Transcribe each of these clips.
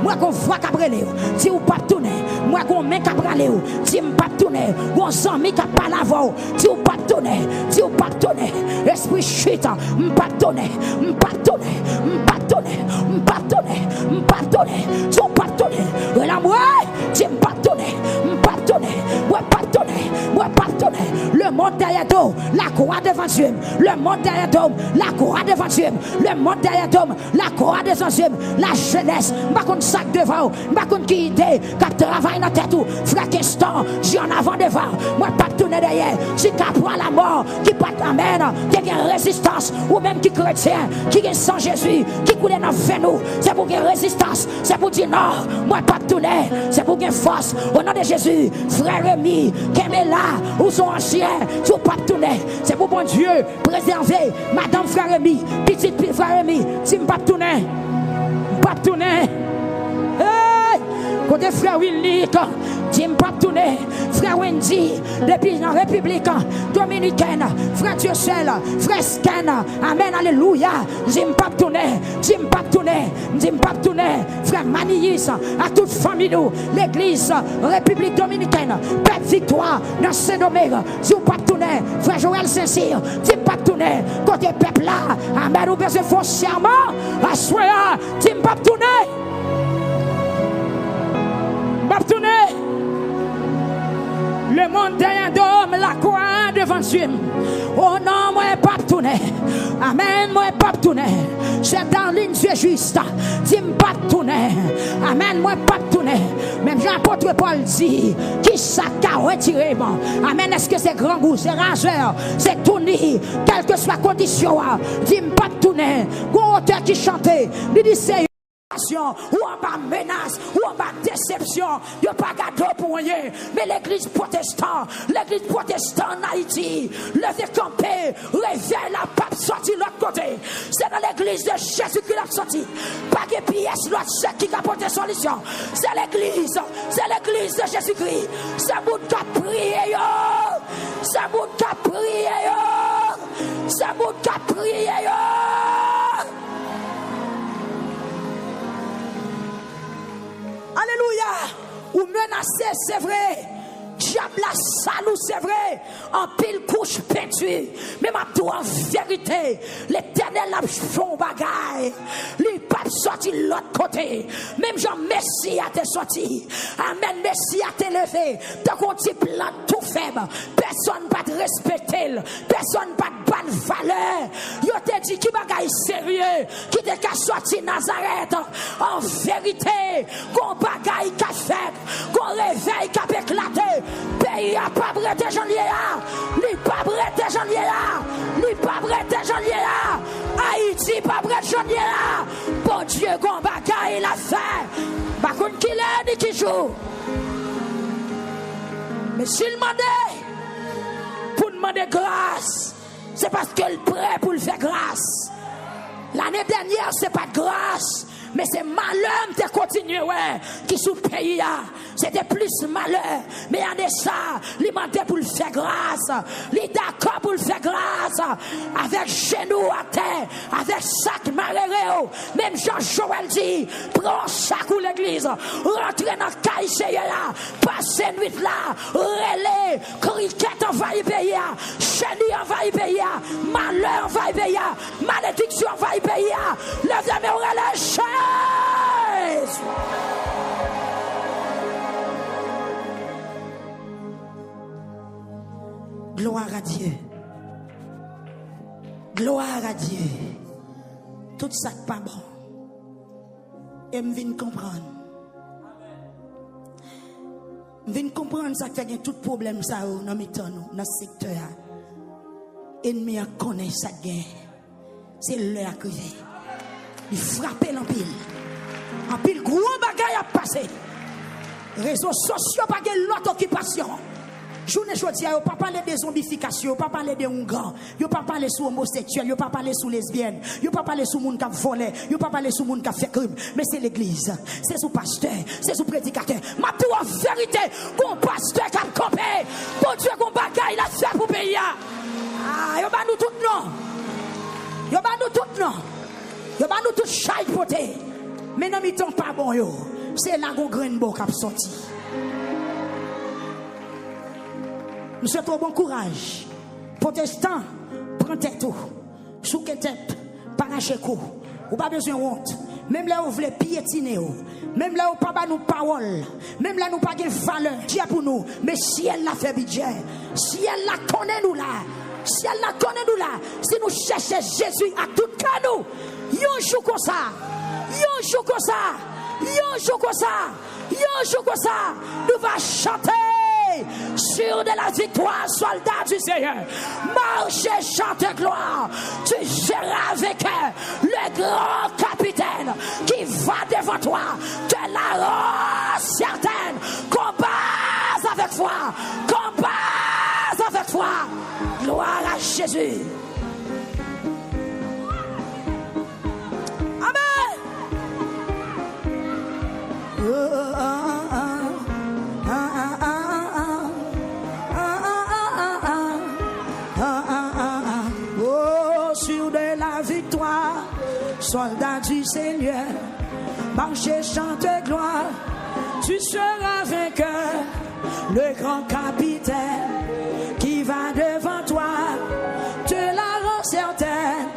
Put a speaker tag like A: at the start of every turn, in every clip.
A: moi qu'on voit cabrelé, si ou pas tourner, moi qu'on met cabralé, si m'pas tourner, mon ami qui pas la voix, si ou pas tourner, si ou pas tourner, esprit chute, m'pas tourner, m'pas tourner, m'pas tourner, m'pas tourner, m'pas tourner, si ou pas tourner, la moi, si m'pas tourner, m'pas tourner, moi pas tourner, moi pas tourner, le monde derrière toi, la croix devant Dieu, le monde derrière toi, la croix devant Dieu, le monde derrière toi, la croix devant Dieu, la jeunesse, pas qu'on sac devant, pas qu'on qui idée, qui travaille dans tête tout, frère Keston, j'ai en avant devant, moi pas tourner derrière, si qu'après la mort, qui pas t'amène, qui a une résistance, ou même qui chrétien, qui est sans Jésus, qui coule dans le nous, c'est pour qu'il y ait résistance, c'est pour dire non, moi pas tourner, c'est pour qu'il y ait force, au nom de Jésus, frère Rémi, qui est là, ou son ancien, tu pas tourner, c'est pour bon Dieu, préserver, madame frère Rémi, petite frère Rémi, si pas tourner, pas tourner. Côté frère Willick, Jim Paptouné, frère Wendy, depuis la République Dominicaine, frère Dieucel, frère Sken, Amen, Alléluia, Jim Paptouné, frère Maniis, à toute famille, l'église République Dominicaine, Père Victoire, dans Saint-Domingue, Jim Paptouné, frère Joël Saint-Cyr, Jim Paptouné, côté peuple là, Amen, ou besoin foncièrement, à soya, Jim Paptouné. Le monde derrière d'homme, la croix devant Dieu. Oh non, moi pas tourner. Amen, moi pas tourner. C'est dans ligne, Dieu juste. Dis-moi pas tourner. Amen, moi pas tourner. Même Jean-Apôtre Paul dit, qui ça qu'a retiré. Amen, est-ce que c'est grand goût, c'est rageur, c'est tourner, quelle que soit la condition. Dis-moi pas tourner. Gros auteur qui chantait, il dit c'est ou en bas menace, ou en bas déception, il n'y a pas cadeau pour rien. Mais l'église protestante en Haïti, levez camper, réveille la pape sorti de l'autre côté. C'est dans l'église de Jésus qui l'a sorti. Pas de pièce, l'autre c'est qui a porté solution. C'est l'église de Jésus-Christ. C'est vous qui a prié, c'est vous qui a prié, c'est vous qui a prié. Alléluia. Ou menacé, c'est vrai. Diable la salou, c'est vrai. En pile couche peinture. Mais ma tout en vérité. L'éternel a fait un bagaille. Lui pas sorti de l'autre côté. Même Jean Messie a été sorti. Amen. Messie a été levé. Donc on dit plan tout faible. Personne pas te respecter. Personne pas te bonne valeur. Yo te dit qui bagaille sérieux. Qui te qu'a sorti Nazareth. En vérité. Qu'on bagaille qu'a fait. Qu'on réveil qu'a éclaté. Pays a pas brete janvier là, ni pas brete janvier là, ni pas brete janvier là, Haïti pas brete janvier là. Bon Dieu, qu'on bagaille il a fait, pas qu'on qui l'est ni qui joue. Mais s'il demandait pour demander grâce, c'est parce qu'elle est prêt pour le faire grâce. L'année dernière, c'est pas de grâce. Mais c'est malheur de continuer, ouais, qui sous le pays, c'était plus malheur. Mais en est ça, il m'a dit pour le faire grâce. Il est d'accord pour le faire grâce. Avec genoux à terre, avec sac malheureux. Même Jean-Joël dit, prends sac ou l'église, rentrez dans le caïché là, passez nuit là, relais, cricket envahit pays, chenille envahit pays, malheur envahit pays, malédiction envahit pays, levez-moi au relais. Gloire à Dieu. Gloire à Dieu. Tout ça n'est pas bon. Et je viens comprendre. Je viens comprendre ça fait tout problème ça dans le secteur. Ennemi connaît ça gain. C'est l'heure arrivée. Il frappe l'empile. En pile gros bagaille a passé. Réseaux sociaux pas de l'autre occupation. Journée aujourd'hui, on pas parler de zombification, on pas parler de Hongans, on pas parler sur homosexuels, on pas parler sur lesbiennes, on pas parler sur monde qui a volé, on pas parler sur monde qui a fait crime, mais c'est l'église, c'est sous pasteur, c'est sous prédicateur. Ma tout en vérité, qu'on pasteur qui a campé, bon Dieu qu'on bagaille la fait pour payer. Ah, yo ba nous tout non. Yo ba nous tout non. Yo ba nous tout chaille poté. Mais non, mi-temps pas bon yo. C'est là qu'on graine bon cap sorti. Nous souhaitons bon courage. Protestants, prends tête tout. Sous que tête, parache coup. Ou pas besoin de honte. Même là où vous voulez piétiner. Même là où pas nous parole. Même là où pas de valeur. Dieu pour nous. Mais si elle l'a fait budget. Si elle la connaît nous là. Si elle la connaît nous là. Si nous cherchons Jésus à tout cas nous. Yon joue comme ça. Yon joue comme ça. Yon joue comme ça. Yon joue comme ça. Nous va chanter. Sur de la victoire, soldat du Seigneur. Marchez, chante gloire. Tu seras avec le grand capitaine qui va devant toi. De la rend certaine. Combat avec foi. Combat avec foi. Gloire à Jésus. Amen. Sur de la victoire, soldat du Seigneur, marchez, chante gloire, tu seras vainqueur, le grand capitaine qui va devant toi, te la rend certaine,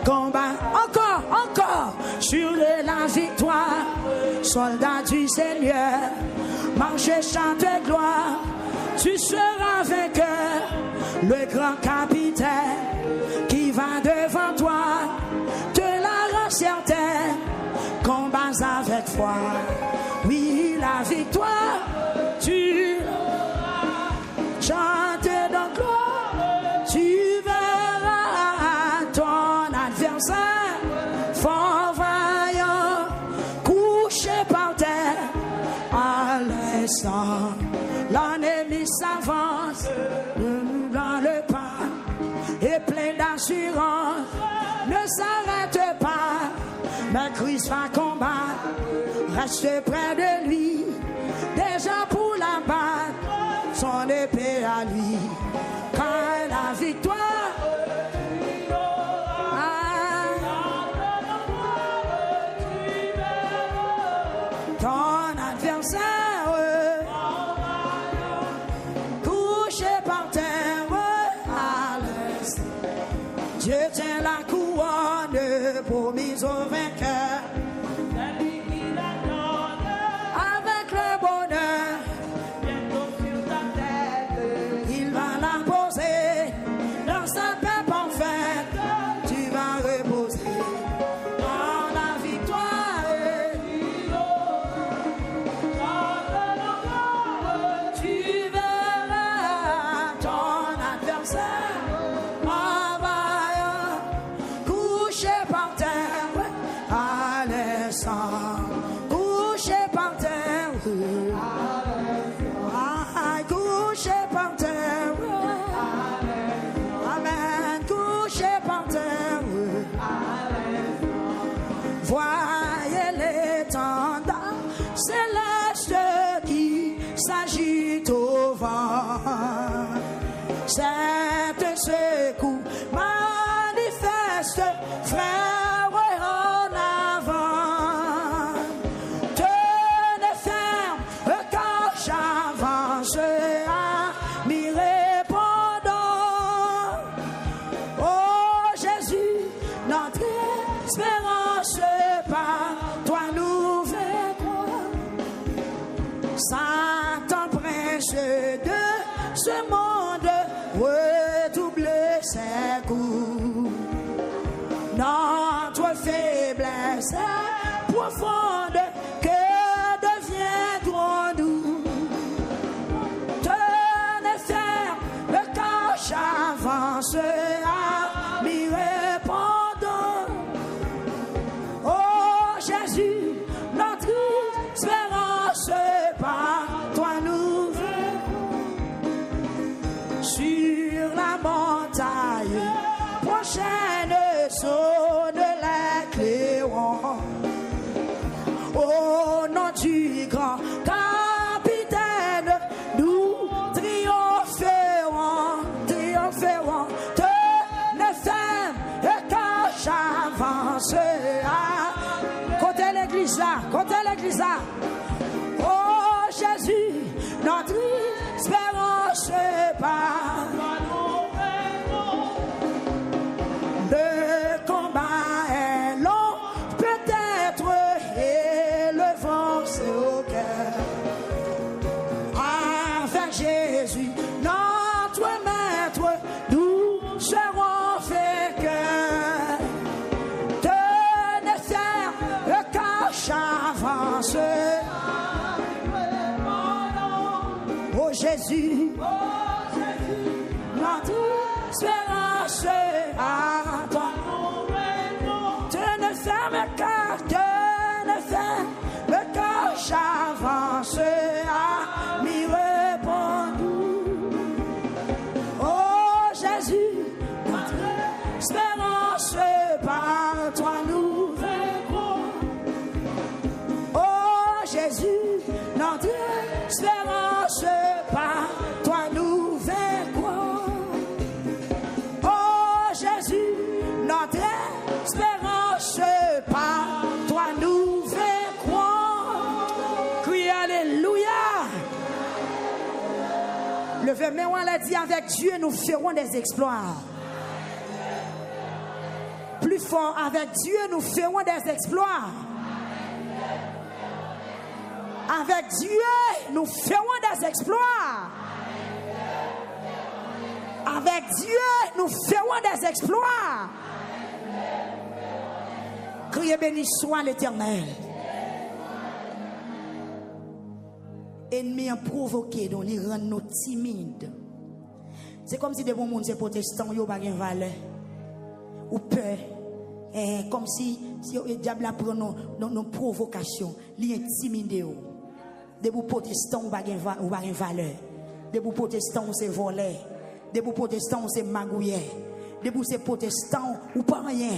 A: combat, encore, sur de la victoire, soldat du Seigneur, marchez, chante gloire, tu seras vainqueur, le grand capitaine qui va devant toi, te la rend certaine, combat avec foi. Oui, la victoire, tu chantes dans gloire, tu verras ton adversaire, fort vaillant, couché par terre, à l'instant, l'ennemi s'avance dans le pas. Et plein d'assurance, ne s'arrête pas, mais Christ va combattre, reste près de lui, déjà pour la battre, son épée à lui, car la victoire, ton adversaire, couché par terre, Dieu tient la couronne promise au vainqueur. Avec le bonheur, bientôt sur ta tête, il va la poser dans sa paix parfaite. Tu vas reposer dans la victoire. Tu verras ton adversaire. Couché par terre, couché par terre, amen, couché par terre, voyez l'étendard céleste qui s'agite au vent, cette secours manifeste, frère. Satan prince de ce monde redouble ses coups. Notre faiblesse est profonde, que deviendrons-nous? Tenez ferme, le cache avance à m'y répondre. Oh Jésus, notre espérance par toi nous sur la montagne prochaine sonne les clairons. Au nom du grand capitaine, nous triompherons, triompherons. Tenez ferme et quand j'avance à côté l'église là. l'église. Oh Jésus, notre espérance pas. Le combat est long, peut-être, et le vent c'est au cœur. Avec Jésus, notre maître, nous serons vainqueurs. Tenez ferme car j'avance. Oh Jésus, notre espérance à toi. Tenez ferme car j'avance à m'y répondre. Oh Jésus, notre espérance par toi nous vaincrons. Oh Jésus, notre espérance par toi nous vaincrons. Oh Jésus, notre espérance par toi nous vaincrons. Crie alléluia. Levez main, on l'a dit, avec Dieu nous ferons des exploits. Plus fort, avec Dieu nous ferons des exploits. Avec Dieu nous ferons des exploits. Avec Dieu nous ferons des exploits. Criez béni soit l'Éternel. Ennemi en provoqué, donc il rend nous timides. C'est comme si des bons monde, ces protestants, ils n'ont pas de valeur. Ou peur. Comme si le diable a pris nos provocations, il intimide. Des bons protestants, ils n'ont pas de valeur. Des bons protestants, c'est volé. Des bons protestants, c'est magouillé. Des bons protestants, ou pas rien.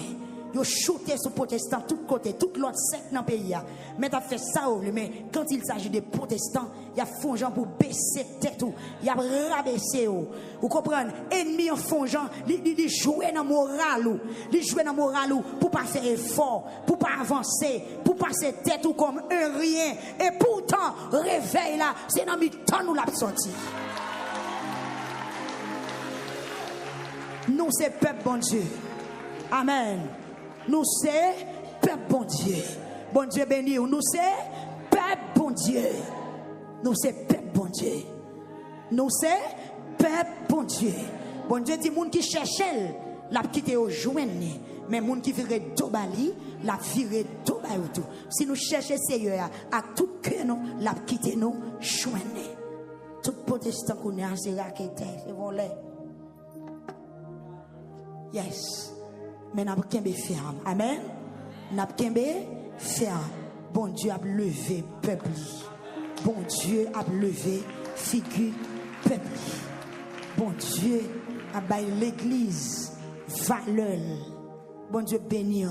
A: Ils shooté sur protestants de tous côtés, tout l'autre secte dans le pays. Mais tu as fait ça, mais quand il s'agit des protestants, il y a fond gens pour baisser tête, il y a rabaisser. Vous comprenez? Ennemi en fond gens, il joue dans le moral, il joue dans le moral pour pas faire effort, pour pas avancer, pour passer tête ou comme un rien. Et pourtant, réveil là, c'est dans le temps nous l'a sorti. Nous, c'est peuple bon Dieu. Amen. Nous, c'est peuple bon Dieu. Bon Dieu béni. Nous, c'est peuple bon Dieu. Nous, c'est peuple bon Dieu. Nous, c'est peuple bon Dieu. Bon Dieu dit, moun qui cherche, l'a quitté au joint. Mais moun qui virait d'obali, l'a viré d'obali tout. Si nous cherchons Seigneur, à tout cœur, nous, l'a quitté nous, joint. Tout protestant qu'on a, c'est raqueté, c'est volé. Yes. Mais n'a pas ferme. Amen. N'a pas ferme. Bon Dieu a levé peuple. Bon Dieu a levé figure peuple. Bon Dieu a baillé l'église valeur. Bon Dieu béni.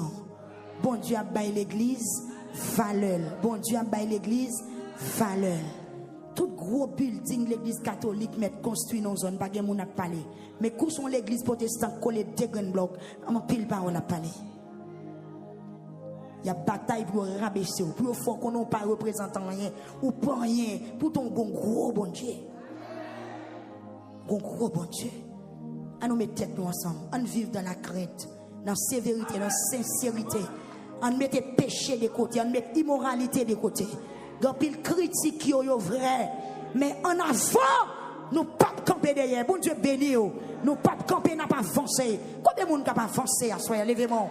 A: Bon Dieu a baillé l'église valeur. Bon Dieu a baillé l'église valeur. Tout gros building l'église catholique met construit dans zone pas gen moun a parler. Mais où sont l'église protestante collé deux grands blocs, on pile pas on a parlé. Il y a bataille pour rabaisser pour faut qu'on n'a pas représentant rien ou pas rien pour ton gros bon Dieu. Gros bon Dieu. On nous mettre tête nous ensemble, on vivre dans la crainte, dans la sévérité, dans la sincérité. On mette péché de côté, on mette immoralité de côté. Quand il critique qui est vrai, mais en avant, nous pas camper derrière. Bon Dieu béni, nous pas camper, n'a pas avancé. Combien de monde qui pas avancé à soi, levez-moi.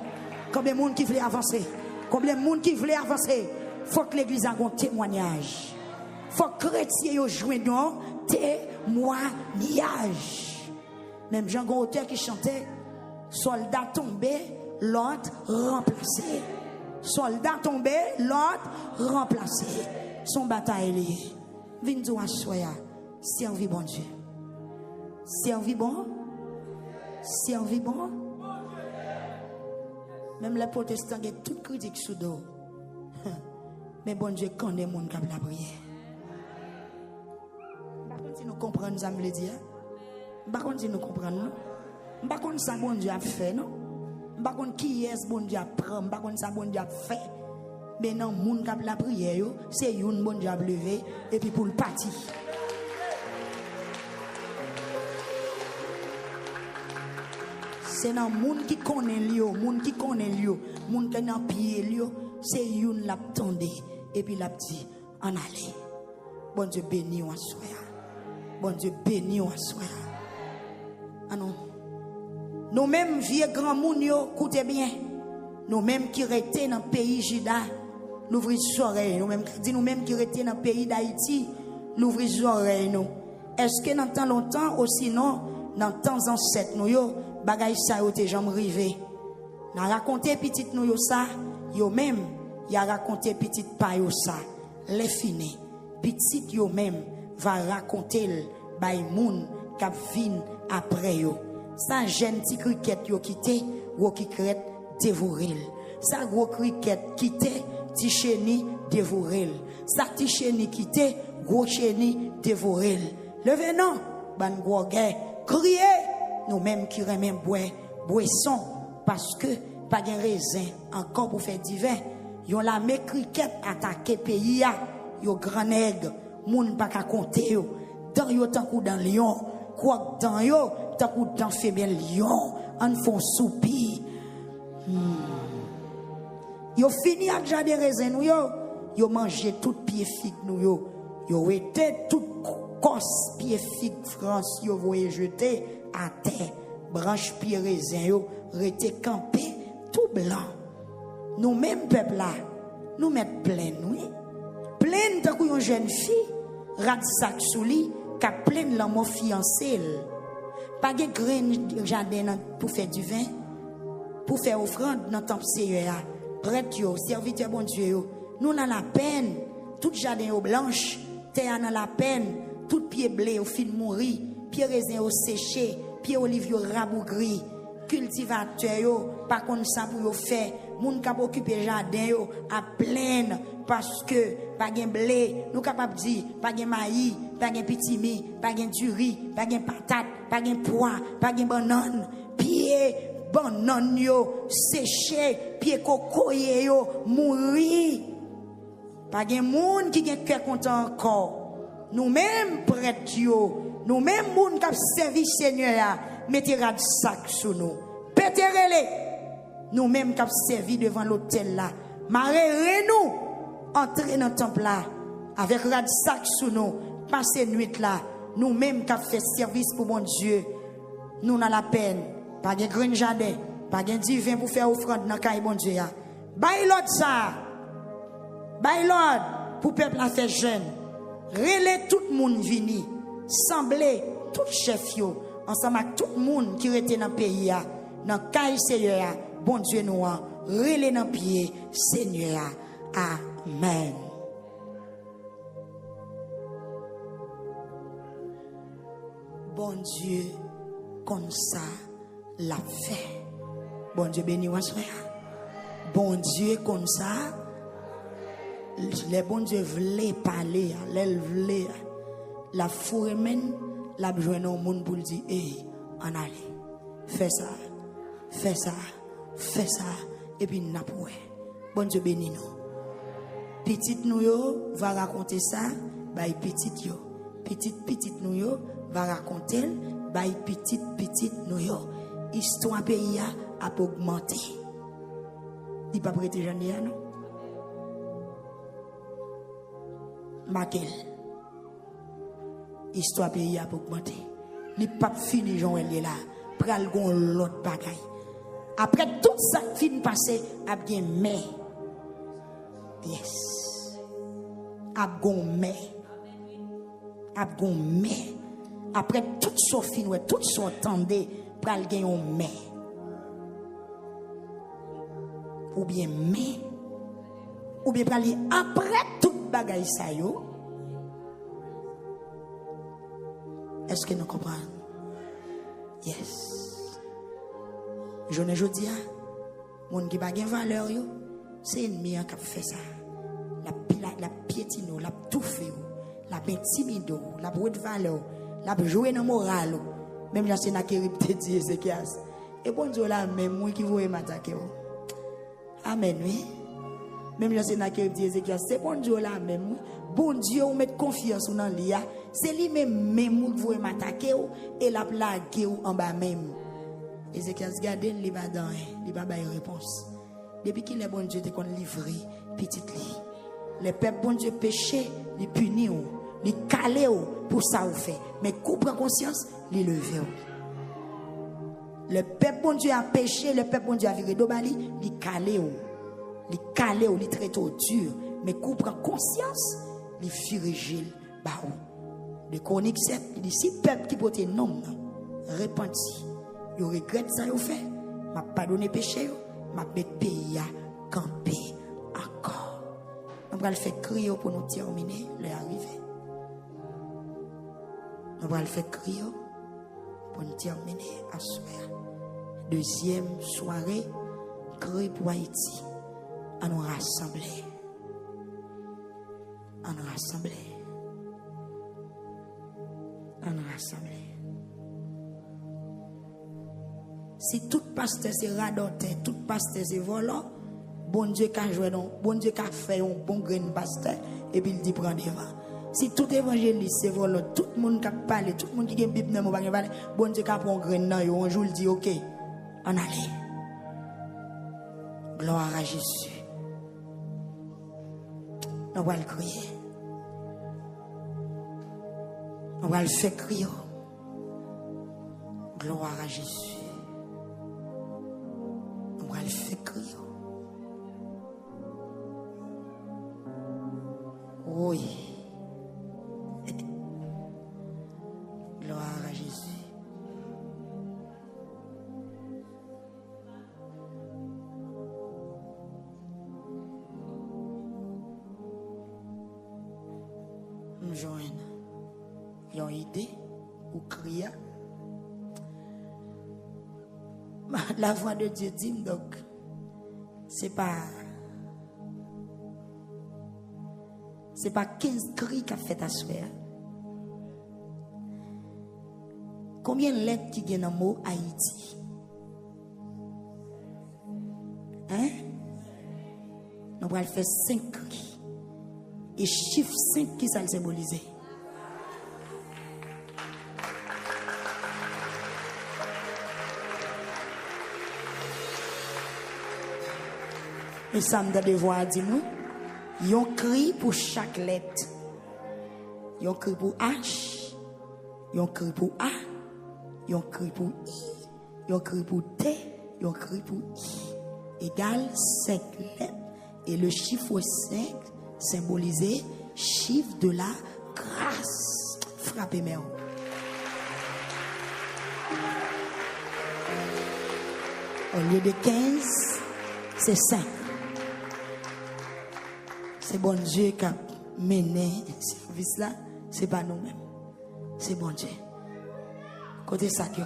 A: Combien de monde qui veut avancer? Combien de monde qui veut avancer? Faut que l'église ait un témoignage. Faut que les chrétiens jouent un témoignage. Même Jean Gauteur qui chantait, soldat tombé, l'autre remplacé. Soldat tombé, l'autre remplacé. Son bataille lié. Viens-nous à soya. Servi bon Dieu. Servi bon. Servi bon. Même les protestants ont toute critique sous dos. Mais bon Dieu connaît les gens qui ont la prière. Par contre, si nous comprenons, ça me le dit. Par contre, si nous comprenons, par contre, ça bon Dieu a fait, non? Par contre, qui est-ce bon Dieu a pris? Par contre, ça bon Dieu a fait. mais non moun k'ap la prière yo, c'est une bonne job levé et puis pour le parti. C'est dans moun qui connaît lio, moun qui connaît lio, moun qui dans pied lio, c'est une l'a tendé et puis l'a dit en aller. Bon Dieu béni ou assoya. Bon Dieu béni ou assoya. Ah non. Nous mêmes vieux grand moun yo, écoutez bien. Nous mêmes qui restent dans le pays Juda, nous ouvrons les oreilles. Nous mêmes qui restent dans le pays d'Haïti, nous ouvrons les oreilles. Est-ce que dans temps longtemps ou sinon dans temps ancêtre nous yo bagay sa yo te jam rive. N'a raconté petit nous yo ça, yo même y a raconté petit pa yo ça. Les fini. Petit yo même va raconter bay moun k'ap vin après yo. Ça jeune ti cricket yo quitté, wo ki crête dévoril. Ça gros cricket quitté, ti chenille dévoril. Ça ti chenille quitté, gros chenille dévoril. Levez non, ban gros gars, criez. Nous mêmes qui remen boisson parce que pas de raisin encore pour faire divin. Yon la me cricket attaqué pays a, yo grand nègre, moun pas ka compter yo. Dans yo tant kou dans lion, quoi dans yo tant kou dans femelle lion, en font soupi. Yo fini à déjà des raisins nou yo mangé tout pied figue nou yo été tout cos pied figue France yo voyé jeter à terre, branche pied raisin yo rete campé tout blanc. Nous même peuple là, nous mettre plein oui. Plein de une jeune fille, rat sac sous lit, qu'a plein l'amour fiancé. Pas de grain jardin pour faire du vin, pour faire offrande dans temple Seigneur. Prêtre yo, serviteur bon Dieu yo. Nous dans la peine, tout jardin au blanche, terre dans la peine, tout pied blé au fin mourir. Pied raisin au séché, pied olive au rabougri, cultivateur yo, pas comme ça pour yo faire, moun k'ap occuper jardin yo à plein parce que pas gen blé, nous capable dire pas gen maïs, pas gen petit mi, pas gen du riz, pas gen patate, pas gen pois, pas gen banane, pied banane yo séché, pied cocoyer yo mouri. Pas gen moun qui gen cœur content encore. Nous-mêmes prêtres yo, nous-mêmes moun k'ap servi Seigneur, mettez rad sac sous nous. Péterez-les. Nous-mêmes k'ap servi devant l'autel là. Marrez nous entrer dans le temple là avec rad sac sous nous. Passer nuit là. Nous-mêmes k'ap fait service pour mon Dieu. Nous dans la peine, pas de grain jardin, pas de divin pour faire offrande dans caille bon Dieu. Bay l'autre ça. Bay l'autre pour peuple la faire jeune. Relais tout le monde vini, semblé tout chef yo, ensemble avec tout le monde qui était dans le pays, dans le caille Seigneur, bon Dieu nous, relais dans le pied, Seigneur, amen. Bon Dieu, comme ça, l'a fait. Bon Dieu béni, bon Dieu, comme ça. Les bons Dieu voulaient parler, les voulaient la fourre même, la besoin au monde pour dire, hey, en allez, fais ça, fais ça, fais ça, et puis n'a pas. Bon Dieu béni nous. Petite nous yo va raconter ça, by petite yo. Petite nous yo va raconter, by petite nous yo. Histoire pays a augmenté. Dis pas prêter j'en dis non. Maquel. Histoire pays a augmenté. Li pas fini Joël là. Pral gon l'autre bagaille. Après tout ça fin passé, a bien mais. Yes. A gon mais. A gon mais. Après tout ça fin ouais, tout ça entendé, pral gen yon mais. Ou bien mais. Ou bien pral après tout bagaille ça yo. Est-ce que nous comprenons? Yes. Je ne dis pas, mon qui n'a pas de valeur, c'est ennemi qui fait ça. La piétine, la touffe, la intimide, la brute de valeur, la jouer dans le moral. Même là, c'est qui dit c'est qui a. Et bon Dieu là, même moi qui vous m'attaquer. Amen, oui.
B: Même je sais que dit Ézéchiel, c'est bon Dieu là même. Bon Dieu, on met confiance dans lui. C'est lui même qui veut m'attaquer et la plague en bas même. Ézéchiel regarde, il va dans, il va avoir une réponse. Depuis qu'il est bon Dieu, te qu'on livré petite li. Les peuples bon Dieu péché, les punir, les caler pour ça ou fait. Mais coupe en conscience, les lever. Le peuple bon Dieu a péché, le peuple bon Dieu a viré d'obali, les caler, les traiter dur. Mais coupe en conscience, les firigil, bah ou. De Chronique 7, il dit si peuple qui porte nom, repenti, il regrette ça, il fait, m'a pardonné péché, m'a mis pays à camper encore. On va le faire crier pour nous terminer, les arriver. On va le faire crier pour nous terminer à soir. Deuxième soirée, cri pour Haïti. À nous rassembler. À nous rassembler. À nous rassembler. Si tout pasteur c'est radoté, tout pasteur c'est volant, bon Dieu qu'a joué non, bon Dieu qu'a fait un bon grain pasteur et puis il dit prendre devant. Si tout évangéliste c'est volant, tout le monde qui a parlé, tout le monde qui a une Bible dans mon parler, bon Dieu qu'a prend un grain dans yo, un jour il dit OK, on allait. Gloire à Jésus. On va le crier. On va le faire crier. Gloire à Jésus. On va le faire crier. Oui. Gloire à Jésus. Me joindre. Ils ont idée ou crier. La voix de Dieu dit donc c'est pas 15 cris qu'a fait ta soeur. Combien de lettres qui gagnent dans le mot Haïti? Hein? On va faire 5 cris. Et chiffre 5 qui ça le symbolise. Et ça me donne des voix, dis-nous. Ils ont cri pour chaque lettre. Ils ont cri pour H. Ils ont cri pour A. Ils ont cri pour I. Ils ont cri pour T. Ils ont cri pour I. Égale 5 lettres. Et le chiffre 5 symbolisait chiffre de la grâce. Frappez-moi. Au lieu de 15, c'est 5. C'est bon Dieu qui a mené ce service-là. Ce n'est pas nous-mêmes. C'est bon Dieu. Côté ça, Dieu.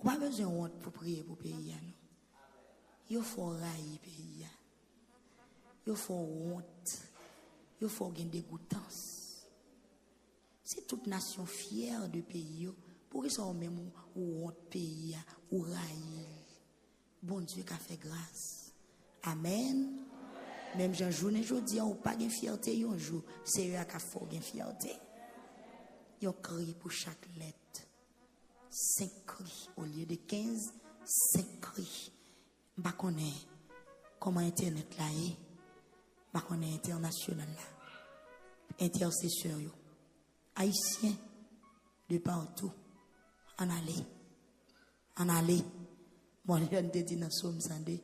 B: On n'a pas besoin de honte pour prier pour le pays. Il faut railler le pays. Il faut honte. Il faut gagner dégoûtance. C'est toute nation fière de pays. Pour qu'ils soient même honte pays ou railler. Bon Dieu qui a fait grâce. Amen. Même Jean journée aujourd'hui, on n'a pas de fierté un jour. C'est eux qui ont fait une fierté. Ils ont crié pour chaque lettre. 5 cris au lieu de 15, 5 cris. Je ne connais pas comment Internet là est. Je ne connais pas international là. Intercesseur, haïtien de partout. En aller. Moi, je te dis dans le Somme 102,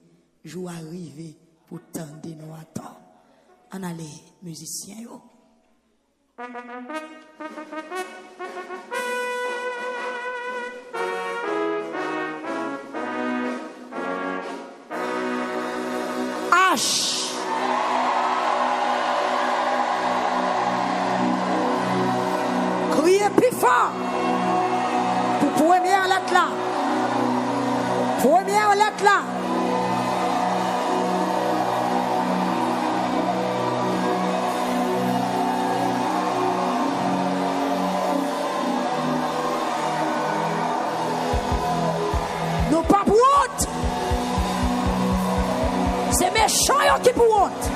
B: jour arrivé pour tendre nous attendre. En aller, musicien, yo. dimanche. Criez plus fort pour première lettre là. Première lettre là. Nous pas pour honte. C'est méchant qui pour honte.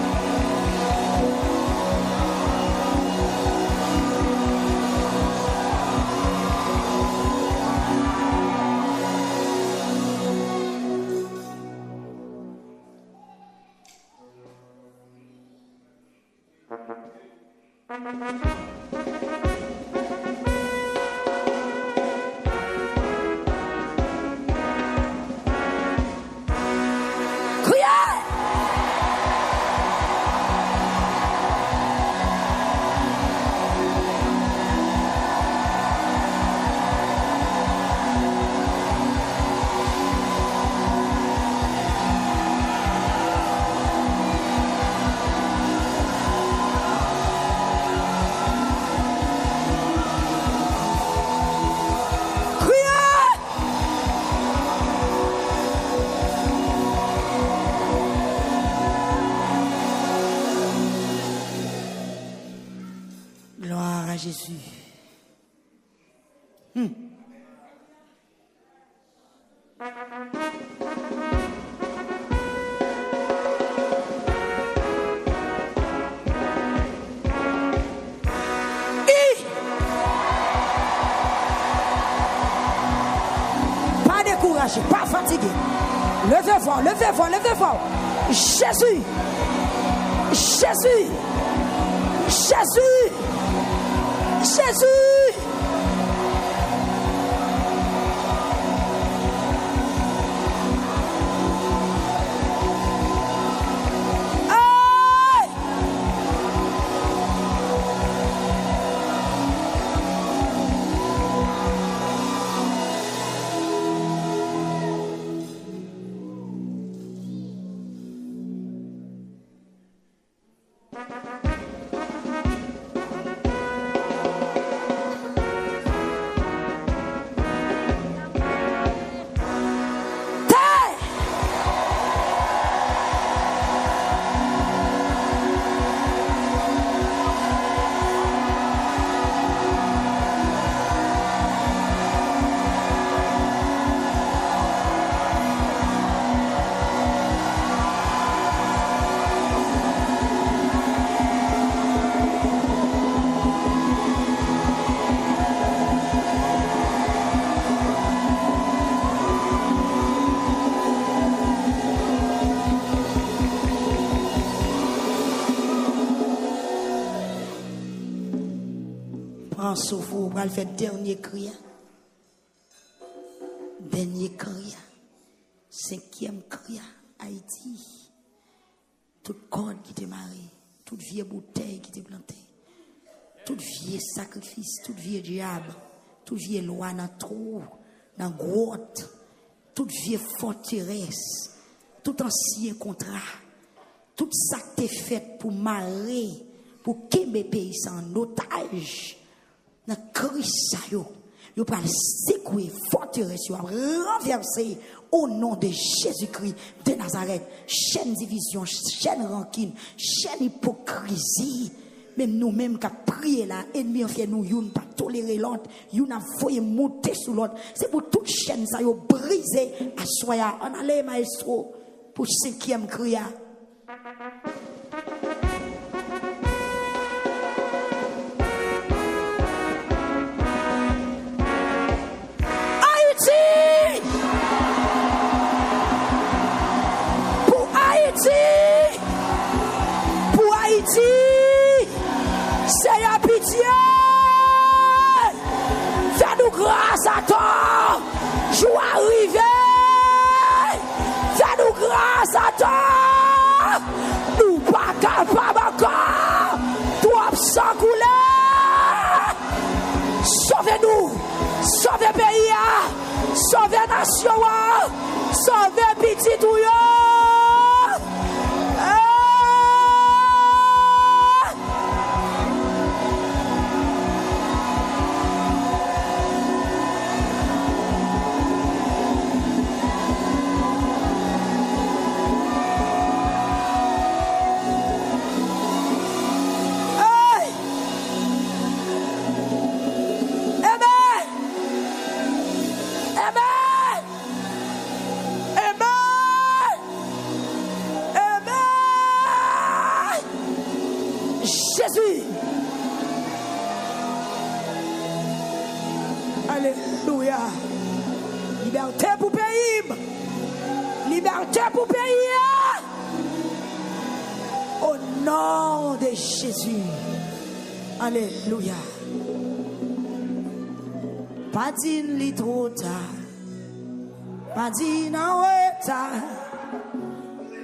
B: Gloire à Jésus. Pas découragé, pas fatigué. Levez-vous, levez-vous, levez-vous. Jésus. Jésus. Jésus. Jésus. Prends souffle, on va le faire dernier cri. Dernier cri. Cinquième cri. Haïti. Toute corde qui t'est mariée. Toute vieille bouteille qui t'est plantée. Toute vieille sacrifice. Toute vieille diable. Toute vieille loi dans trou. Dans grotte. Toute vieille forteresse. Tout ancien contrat. Tout ça qui t'est fait pour marrer. Pour qu'aimer pays en otage. Dans Christ, vous parlez secouer, forteresse, renverser au nom de Jésus-Christ de Nazareth. Chaîne division, chaîne rancune, chaîne hypocrisie. Même nous-mêmes qui prions là, ennemis en fait nous, nous pas tolérer l'autre, nous n'a voyé monter sur l'autre. C'est pour toute chaîne ça, vous briser à soya. On allait maestro pour cinquième cri. Seigneur, pitié, fais-nous grâce à toi, jour arrivé, fais-nous grâce à toi, nous pas capables encore, toi sans couler, sauvez-nous, sauvez pays, sauvez nation, sauvez petit tout.
A: Liberté pour pays.
B: Au nom de Jésus. Alléluia. Pas d'une li trop tard. Pas d'une en retard.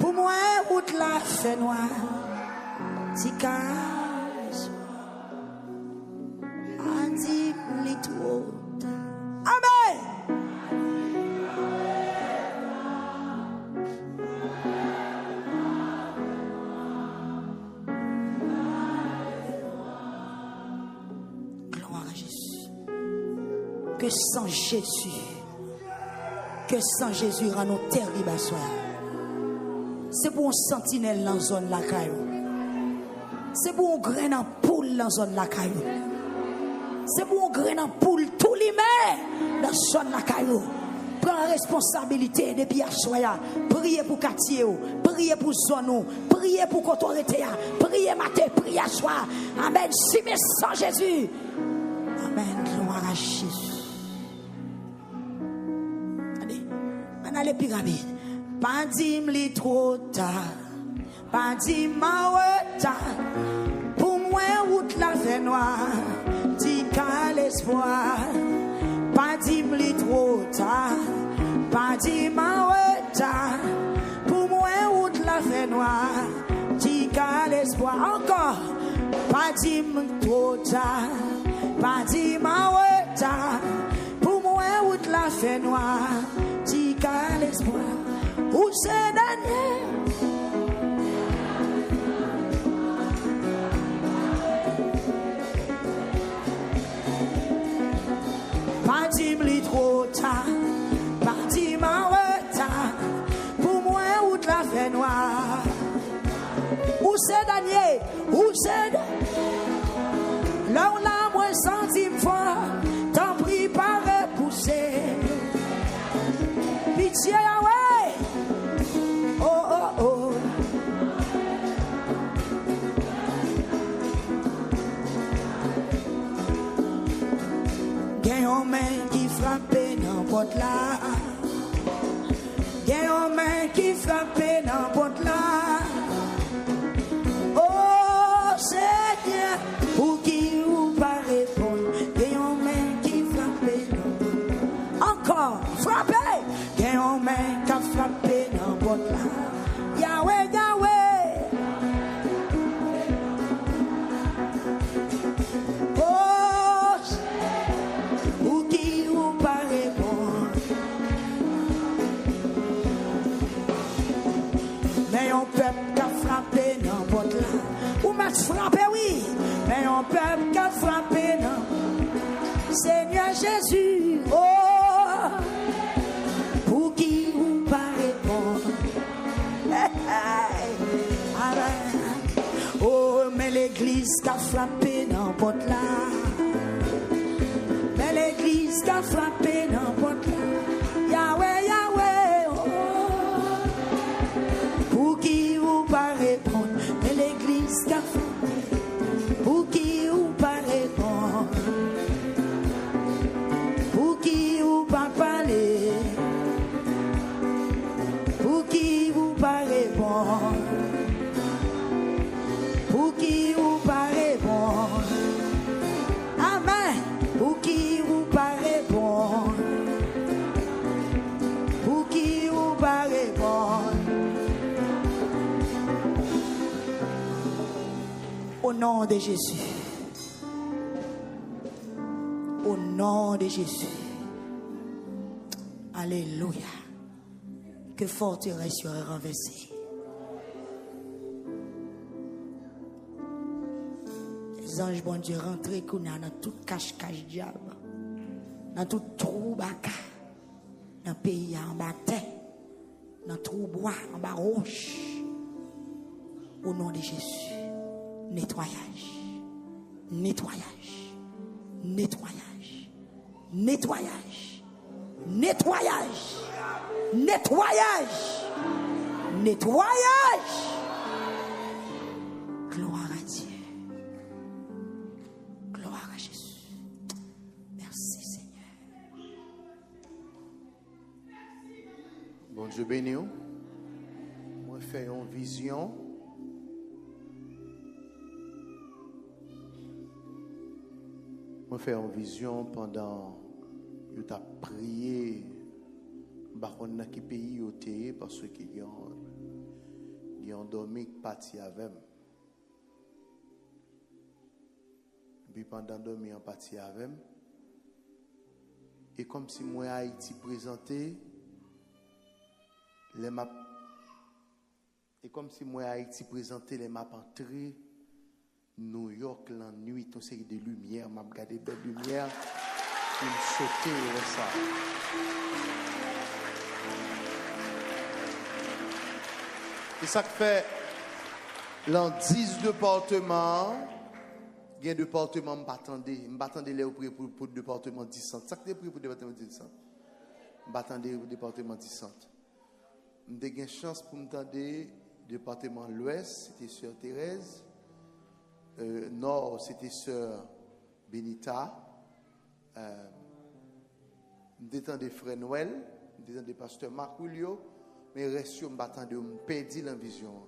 B: Pour moi, route la fait noir. Si casse. Pas d'une li trop tard. Amen. Que sans Jésus rend nous terribles à soi. C'est pour un sentinelle dans la zone la caillou. C'est pour un grain en poule dans la zone la caillou. C'est pour un grain en poule tout l'hiver dans la zone la caillou. Prends responsabilité depuis à soi. Priez pour quartier, priez pour zone, priez pour autorité, priez matin, priez à soi. Amen. Si mais sans Jésus. Amen. Gloire à Jésus. Les pyramides. Pas dim li trop tard. Pas dim ma retard. Pour moi, route la fait noire. Dis qu'à l'espoir. Pas dim li trop tard. Pas dim ma retard. Pour moi, route la fait noire. Dis qu'à l'espoir. Encore. Pas dim trop tard. Pas dim ma retard. Pour moi, route la fait noire. Qu'à l'espoir, où c'est Daniel? Pas dim li trop tard, pas dim en retard. Pour moi, où la fait noir. Où c'est Daniel? Où c'est Daniel? Là où la moins centime fort, t'en prie pas repousser. Pitié Yahweh. Oh oh oh. Gen yon main qui frappe n'importe là. Gen yon main qui frappe n'importe là. Oh Seigneur, pour qui vous pas répondre. Gen yon main qui frappe n'importe là. Encore frappez. Gen yon main qui frappe n'importe là. Yahweh, Yahweh. Oh, pour qui vous pas répondre. Mais yon peuple qui a frappé n'importe là. Ou m'a frappé, oui. Mais yon peuple qui a frappé n'importe là. Seigneur Jésus, oh. Pour qui vous pas répondre. Oh, mais l'église qui a frappé n'importe là. Mais l'église qui a frappé n'importe là. Yahweh, Yahweh, oh. Pour qui vous pas répondre. Mais l'église qui a frappé. Pour qui vous pas répondre. Pour qui vous pas parler. Pour qui vous pas répondre. Pour qui vous pas répondre. Amen. Pour qui vous pas répondre. Pour qui vous pas répondre. Au nom de Jésus. Au nom de Jésus. Alléluia. Que forteresse serait renversée. Les anges, bon Dieu, rentrez dans toute cache-cache diable, dans tout trou baka, dans le pays en bas terre, dans tout bois en bas roche. Au nom de Jésus, nettoyage, nettoyage, nettoyage, nettoyage, nettoyage. Nettoyage. Nettoyage. Gloire à Dieu. Gloire à Jésus. Merci Seigneur.
C: Bon Dieu béni. fait une vision. Moi fait une vision pendant que tu as prié dans quel pays où tu es parce qu'il y a endormi parti avec. Puis pendant dormi en parti avec. Et comme si moi Haïti présenté les maps. Et comme si moi Haïti présenté les maps entrées New York la nuit, une série de lumières, m'a regardé belle lumière, qui me sautait ça. Et ça fait dans 10 départements, il y a un département m'attendais les pour le département 10 centres. Ça que prix pour le département 10 centres. M'attendais au département 10 centres. J'ai eu une chance pour m'attendre département l'ouest, c'était Sœur Thérèse. Nord, c'était Sœur Benita. M'attendais Frère Noël, m'attendais Pasteur Marc Julio, mais reste m'attendais, perdu la vision.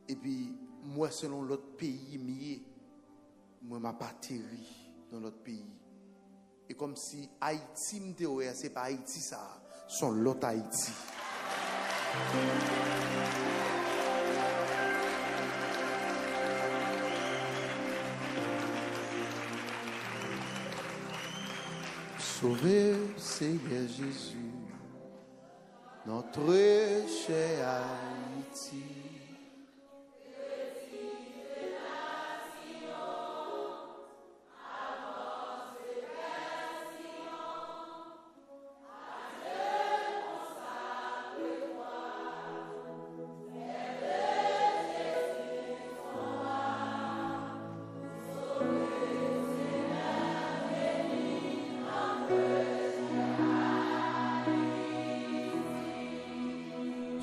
C: Et puis moi selon l'autre pays moi m'a pas atterri dans l'autre pays. Et comme si Haïti m'était c'est pas Haïti ça, son l'autre Haïti. Sauvé Seigneur Jésus, notre cher Haïti.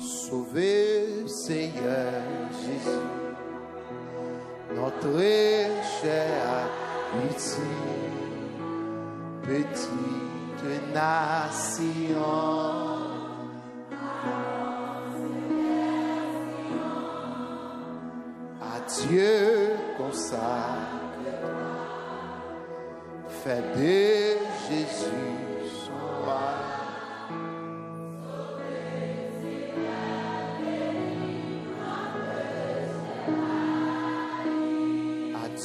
C: Sauvé Seigneur Jésus, notre cher Haïti, petite nation. À Dieu consacre, fais de Jésus son roi.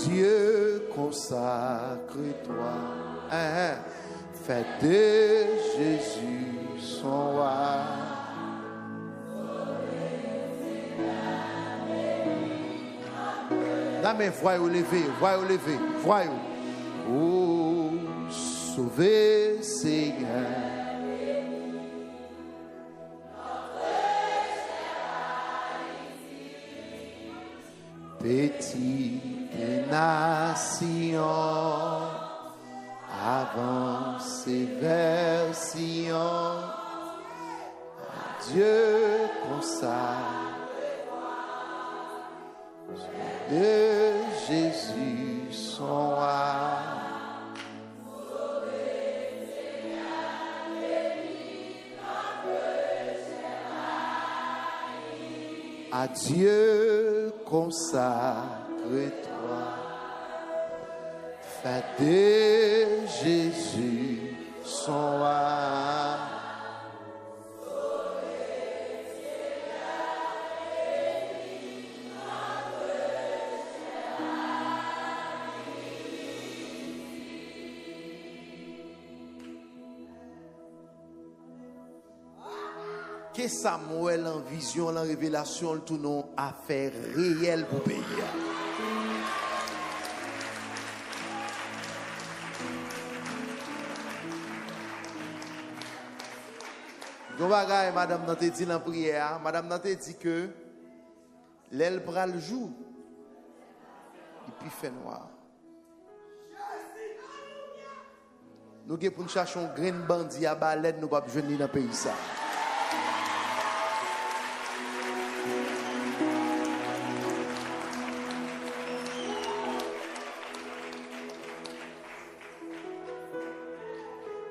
C: Dieu consacre-toi, fais de Jésus son roi. La main, voyez-vous lever, voyez-vous lever, voyez-vous. Oh, sauvez Seigneur. Petite nation, avancez vers Sion, Dieu consacre de Jésus son roi. À Dieu consacre-toi, fais de Jésus son roi. Que Samuel en vision, en révélation, tout non affaire réelle pour pays. Gon bagay madame nan te dit dans prière, madame nan te dit que l'aile bras le jour et puis fait noir. Nous ge pour chercher un grain bandit à balade nous pas joindre dans pays ça.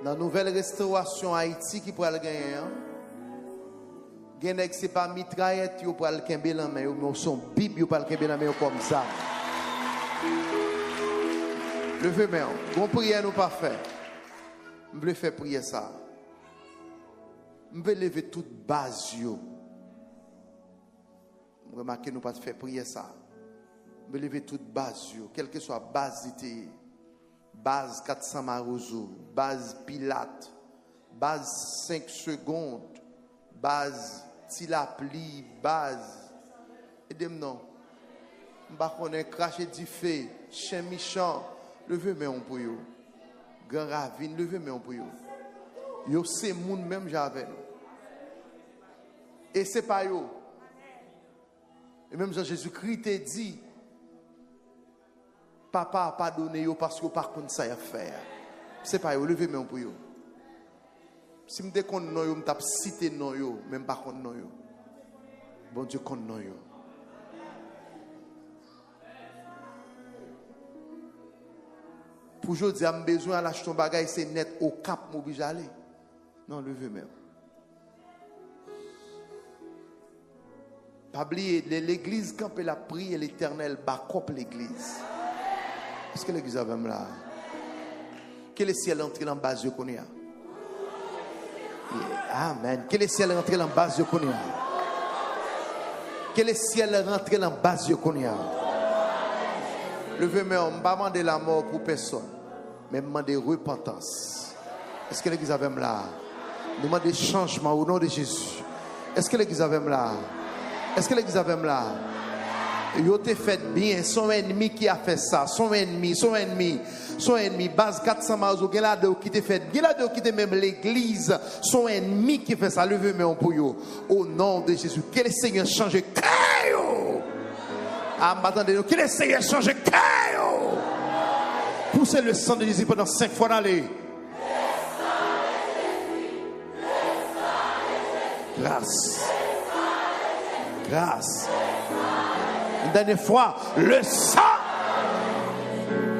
C: Dans la nouvelle restauration Haïti qui pourra le gagner, Genek c'est pas mitraillette yo pral kembe lan mais yo son bible yo pral kembe lan mais comme ça. Levez main. Bon prière nous pas faire. Je veux faire prier ça. Je veux lever toute base yo. Remarquez nous pas faire prier ça. Je veux lever toute base yo, quelle que soit base d'ité, base 400 Marozo, base Pilate, base 5 secondes, base Tilapli, base aidez-moi non. M'pa connait cracher du feu, chien méchant, levez main pour yo. Grand ravine, levez main pour yo. Yo c'est moun même j'avais. Et c'est pas yo. Et même Jean-Jésus-Christ t'a dit papa a pardonné yo parce que par contre ça y a faire. C'est pas yo, levez main pour yo. Si me déconne non yo, me t'a cité non yo, même pas contre non yo. Bon Dieu compte non yo. Pour aujourd'hui, j'ai besoin d'acheter un bagage, c'est net au cap, m'oblige à aller. Non, levez main. Pas oublier, l'église, quand elle a prié l'éternel, backup l'église. Est-ce que l'église a même là? Quel est le ciel entré dans la base de Konya? Amen. Quel est le ciel rentré dans la base de Konya? Quel est le ciel rentré dans la base de Konya? Levez-moi, on ne va pas demander la mort pour personne, mais demander repentance. Est-ce que l'église a même là? Demander changement au nom de Jésus. Est-ce que l'église a même là? Est-ce que l'église a même là? Yo te fait bien, son ennemi qui a fait ça, son ennemi, base 400 mazo, gen la de qui te fait, gen la de qui te même l'église, son ennemi qui fait ça, levez-moi pour yo, au nom de Jésus, que le Seigneur change caillou. Ah, m'attendez, que le Seigneur change caillou. Poussez le sang de Jésus pendant 5 fois dans les. Grâce. Grâce. Une dernière fois, le sang.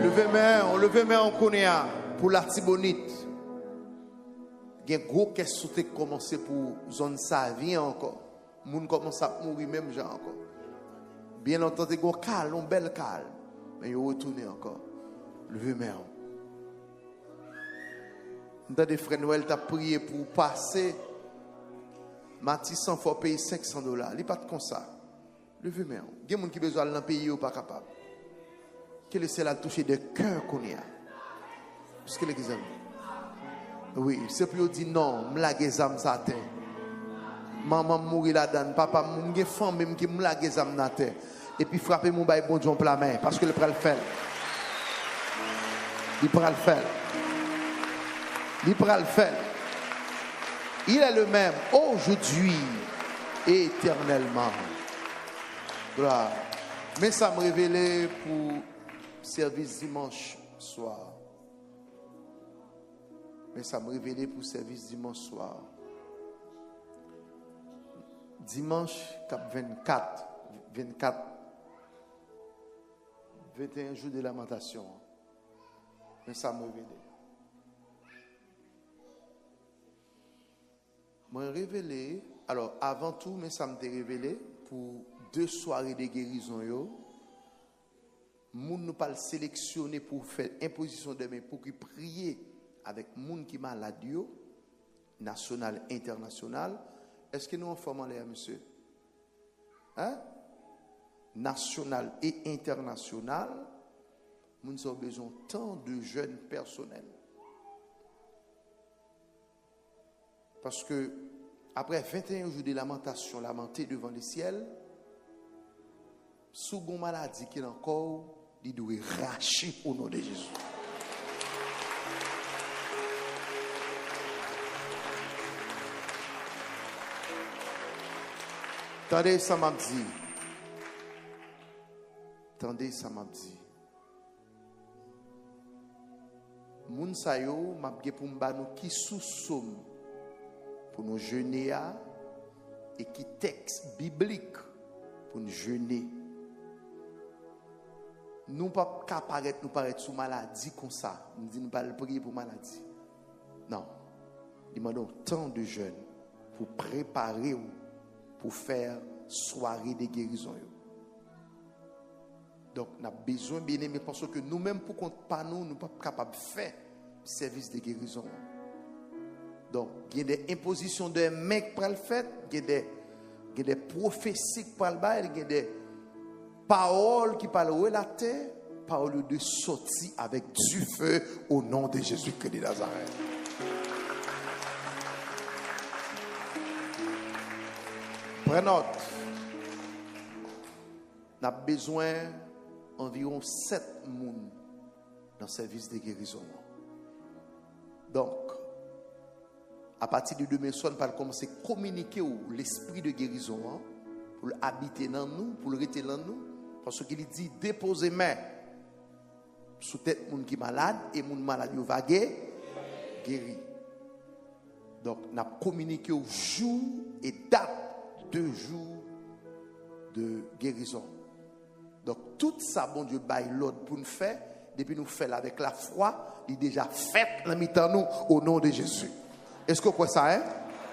C: Levez-moi, on connaît pour la Tibonite. Il y a une grosse question qui a commencé pour zone sa vie encore. Les gens commencent à mourir même gens encore. Bien entendu, il y a un calme, un bel calme. Mais il retourne encore. Levez-moi. Dans des frères Noël, tu as prié pour passer. Mathis, il faut payer $500. Il n'est pas comme ça. Levez-moi. Il y a des gens qui ont besoin de payer ou pas capable. Quel est celle à toucher des cœurs qu'on y a? Parce que l'église. Oui, c'est pour dire non, je m'lague les âmes à terre. Maman mourit là-dedans, papa mourit femme même qui m'lague les âmes à terre. Et puis frapper mon bail bon Dieu la main parce que le prend le faire. Il prend le faire. Il prend le faire. Il est le même aujourd'hui et éternellement. Gloire. Mais ça me révélait pour service dimanche soir. Mais ça me révélait pour service dimanche soir. Dimanche 24, 21 jours de lamentation. Mais ça me révélait. Moi révélé, alors avant tout, mais ça me révélé pour 2 soirées de guérison yo. Moun nous pas sélectionner pour faire imposition de main pour qu'ils prient avec moun qui malade yo, national, international. Est-ce que nous en formons l'air, monsieur? Hein? National et international, nous avons besoin tant de jeunes personnels. Parce que, après 21 jours de lamentation, lamenté devant le ciel, sous une maladie qui est encore, il doit racher au nom de Jésus. Attendez, ça m'a dit. Attendez, ça m'a dit. Moun sa yo, m'a gè pour m'ba nou qui sous-somme pour nous jeûner et qui texte biblique pour nous jeûner. Nous pas paraître nous paraître sous maladie comme ça. Nous disons pas le prier pour maladie. Non. Demandons tant de jeûne pour préparer pour faire soirée de guérison. Donc, nous avons besoin, bien aimé, parce que nous-mêmes, pour qu'on pas nous ne sommes pas capables de faire service de guérison. Donc, il y a des impositions de mecs pour le faire, il y a des prophéties pour le faire, il y a des paroles qui parlent relater, paroles de sortie avec du feu au nom de Jésus-Christ de Nazareth. Prenez note. Nous avons besoin d'environ 7 personnes dans le service de guérison. Donc, à partir de demain soir, nous allons commencer à communiquer l'esprit de guérison pour l'habiter dans nous, pour le rester dans nous. Parce qu'il dit, déposez main sous tête de gens qui sont malades et les malades va guérir. Donc, nous avons communiqué au jour et date de jour de guérison. Donc, tout ça, bon Dieu, baille l'ordre pour nous faire. Depuis nous faire avec la foi, il est déjà fait dans mi-temps nous au nom de Jésus. Est-ce que vous croyez ça, hein?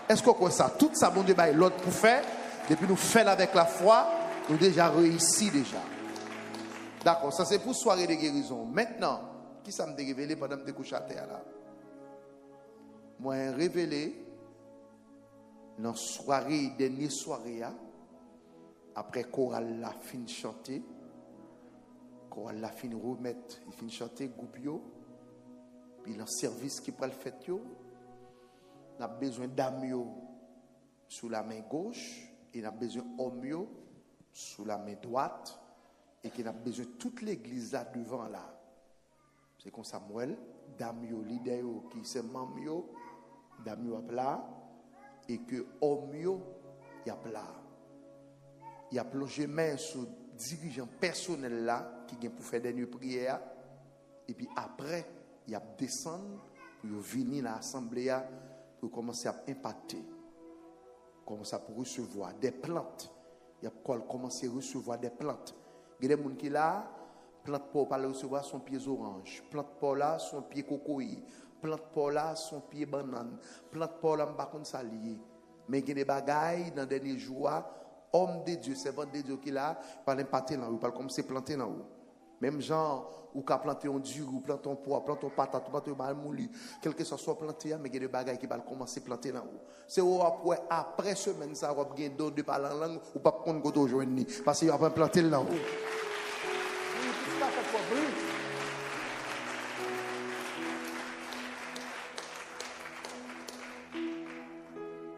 C: Est-ce que vous croyez ça? Tout ça, bon Dieu, baille l'ordre pour faire. Depuis nous faire avec la foi, nous déjà réussi déjà. D'accord, ça c'est pour soirée de guérison. Maintenant, qui ça me révélé pendant que je me couche à terre là? Moi, révélé dans la soirée, dernière soirée, après Choral la fin de chanter, Choral la fin de remettre, il fin de chanter, Goupio, puis dans le service qui peut le faire, on a besoin d'amio sous la main gauche, et on a besoin d'omio sous la main droite, et qu'on a besoin de toute l'église là devant là. C'est comme Samuel, d'amio, l'idéo qui c'est mamio, d'amio à plat, et que omio, y a plat. Il a plongé main sur dirigeant personnel là qui vient pour faire des nuits prières et puis après il a descendu pour venir dans l'assemblée pour commencer à impacter, commencer à recevoir des plantes. Il a commencé à recevoir des plantes. Il y a des gens qui là plante pour pas recevoir son pied orange, plante pour là son pied cocoï, plante pour là son pied banane, plante pour là pas comme ça lié. Mais il y a des bagailles dans les derniers jours. Homme de Dieu, servant de Dieu qui là, pas l'impacter dans vous, pas comme c'est planté dans vous. Même genre, ou qu'a planté un dur, ou planté un pois, planté un patate, ou planté un malmouli, quel que soit planté, mais il y a des bagages qui vont commencer à planter dans vous. C'est après semaine, ça va bien d'autres de parler en langue, ou pas qu'on go aujourd'hui, parce qu'il va planter dans vous.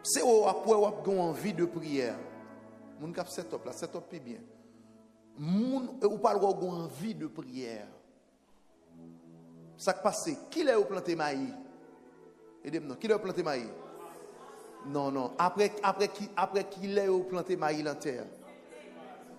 C: C'est après on a envie de prière. Moun kap set up là, set up bien. Moun ou pas envie de prière. Ça qui passe, qui l'a planté maïs? Aidez-moi, qui l'a planté maïs? Non, après qui l'a planté maïs dans terre?